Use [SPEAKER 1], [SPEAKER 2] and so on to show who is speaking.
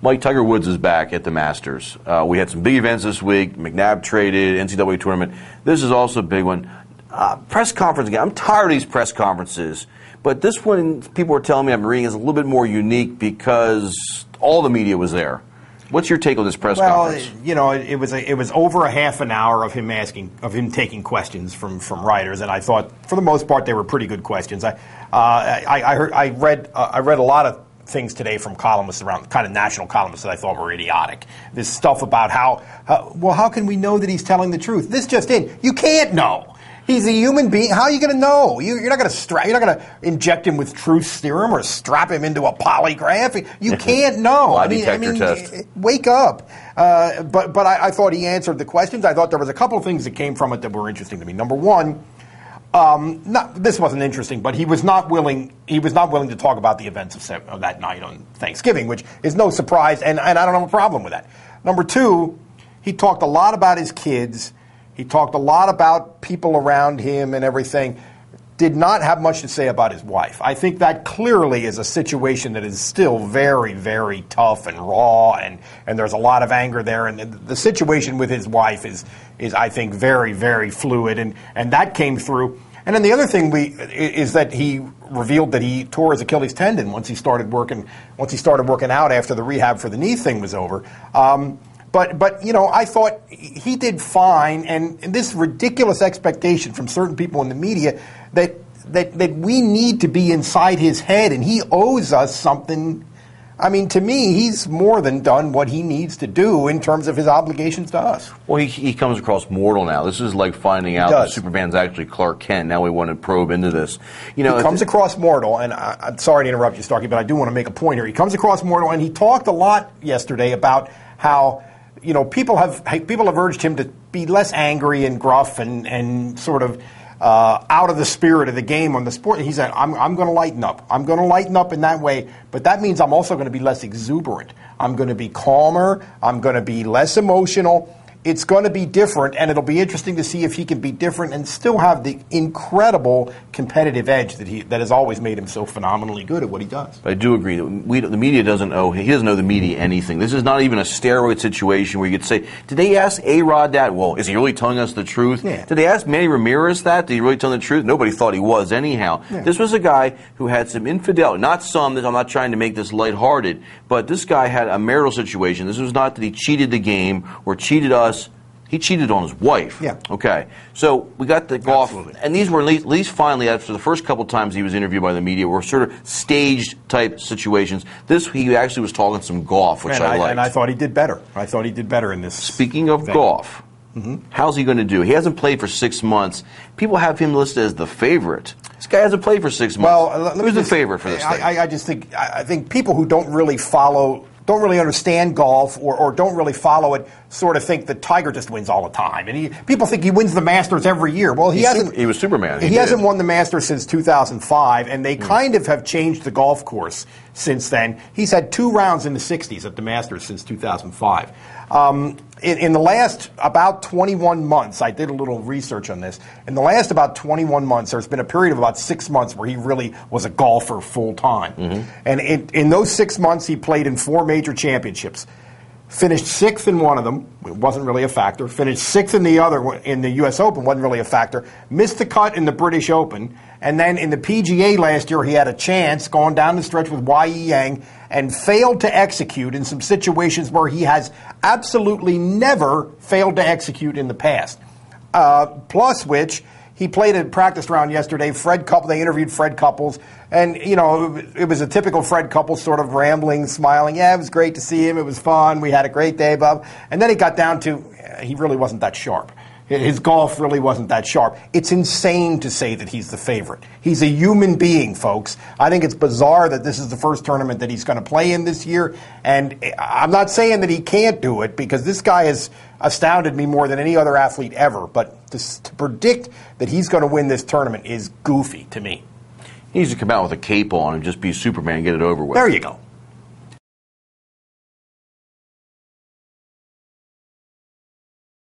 [SPEAKER 1] Mike, Tiger Woods is back at the Masters. We had some big events this week. McNabb traded, NCAA tournament. This is also a big one. Press conference again. I'm tired of these press conferences. But this one, people are telling me I'm reading, is a little bit more unique because all the media was there. What's your take on this press conference?
[SPEAKER 2] Well, you know, it was over a half an hour of him taking questions from writers, and I thought for the most part they were pretty good questions. I read a lot of things today from columnists around, kind of national columnists that I thought were idiotic. This stuff about how can we know that he's telling the truth? This just in, you can't know. He's a human being. How are you going to know? You're not going to inject him with truth serum or strap him into a polygraph. You can't know.
[SPEAKER 1] Lie detector test.
[SPEAKER 2] Wake up. But I thought he answered the questions. I thought there was a couple of things that came from it that were interesting to me. Number one, this wasn't interesting, but he was not willing to talk about the events of that night on Thanksgiving, which is no surprise, and I don't have a problem with that. Number two, he talked a lot about his kids. He talked a lot about people around him and everything. Did not have much to say about his wife. I think that clearly is a situation that is still very, very tough and raw, and there's a lot of anger there. And the situation with his wife is I think, very, very fluid, and that came through. And then the other thing is that he revealed that he tore his Achilles tendon once he started working out after the rehab for the knee thing was over. But you know, I thought he did fine, and this ridiculous expectation from certain people in the media that we need to be inside his head, and he owes us something. I mean, to me, he's more than done what he needs to do in terms of his obligations to us.
[SPEAKER 1] Well, he comes across mortal now. This is like finding out that Superman's actually Clark Kent. Now we want to probe into this. You know,
[SPEAKER 2] he comes across mortal, and I'm sorry to interrupt you, Starkey, but I do want to make a point here. He comes across mortal, and he talked a lot yesterday about how, you know, people have urged him to be less angry and gruff and sort of out of the spirit of the game on the sport. He said, I'm going to lighten up. I'm going to lighten up in that way, but that means I'm also going to be less exuberant. I'm going to be calmer. I'm going to be less emotional. It's going to be different, and it'll be interesting to see if he can be different and still have the incredible competitive edge that has always made him so phenomenally good at what he does.
[SPEAKER 1] I do agree that the media doesn't owe the media anything. This is not even a steroid situation where you could say, did they ask A-Rod that? Well, is he really telling us the truth?
[SPEAKER 2] Yeah.
[SPEAKER 1] Did they ask Manny Ramirez that? Did he really tell the truth? Nobody thought he was anyhow.
[SPEAKER 2] Yeah.
[SPEAKER 1] This was a guy who had some infidelity. Not some, I'm not trying to make this lighthearted, but this guy had a marital situation. This was not that he cheated the game or cheated us. He cheated on his wife.
[SPEAKER 2] Yeah.
[SPEAKER 1] Okay. So we got the golf.
[SPEAKER 2] Absolutely.
[SPEAKER 1] And these were at least finally, after the first couple times he was interviewed by the media, were sort of staged type situations. This, he actually was talking some golf, which I liked.
[SPEAKER 2] And I thought he did better. I thought he did better in this.
[SPEAKER 1] Speaking of golf, how's he going to do? He hasn't played for 6 months. People have him listed as the favorite. This guy hasn't played for 6 months.
[SPEAKER 2] Well,
[SPEAKER 1] who's the favorite for this thing?
[SPEAKER 2] I think people who don't really understand golf or don't really follow it sort of think that Tiger just wins all the time. And people think he wins the Masters every year. Well, he hasn't.
[SPEAKER 1] He was Superman.
[SPEAKER 2] He hasn't won the Masters since 2005, and they kind of have changed the golf course since then. He's had 2 rounds in the 60s at the Masters since 2005. In the last about 21 months, I did a little research on this. In the last about 21 months, there's been a period of about 6 months where he really was a golfer full time. And in those 6 months, he played in 4 major championships. Finished 6th in one of them, it wasn't really a factor. Finished 6th in the other, in the U.S. Open, wasn't really a factor. Missed the cut in the British Open. And then in the PGA last year, he had a chance going down the stretch with Y.E. Yang and failed to execute in some situations where he has absolutely never failed to execute in the past. Plus which, he played a practice round yesterday. They interviewed Fred Couples, and you know it was a typical Fred Couples sort of rambling, smiling. Yeah, it was great to see him. It was fun. We had a great day, Bob. And then it got down to he really wasn't that sharp. His golf really wasn't that sharp. It's insane to say that he's the favorite. He's a human being, folks. I think it's bizarre that this is the first tournament that he's going to play in this year. And I'm not saying that he can't do it, because this guy has astounded me more than any other athlete ever. But to predict that he's going to win this tournament is goofy to me.
[SPEAKER 1] He needs to come out with a cape on and just be Superman and get it over with.
[SPEAKER 2] There you go.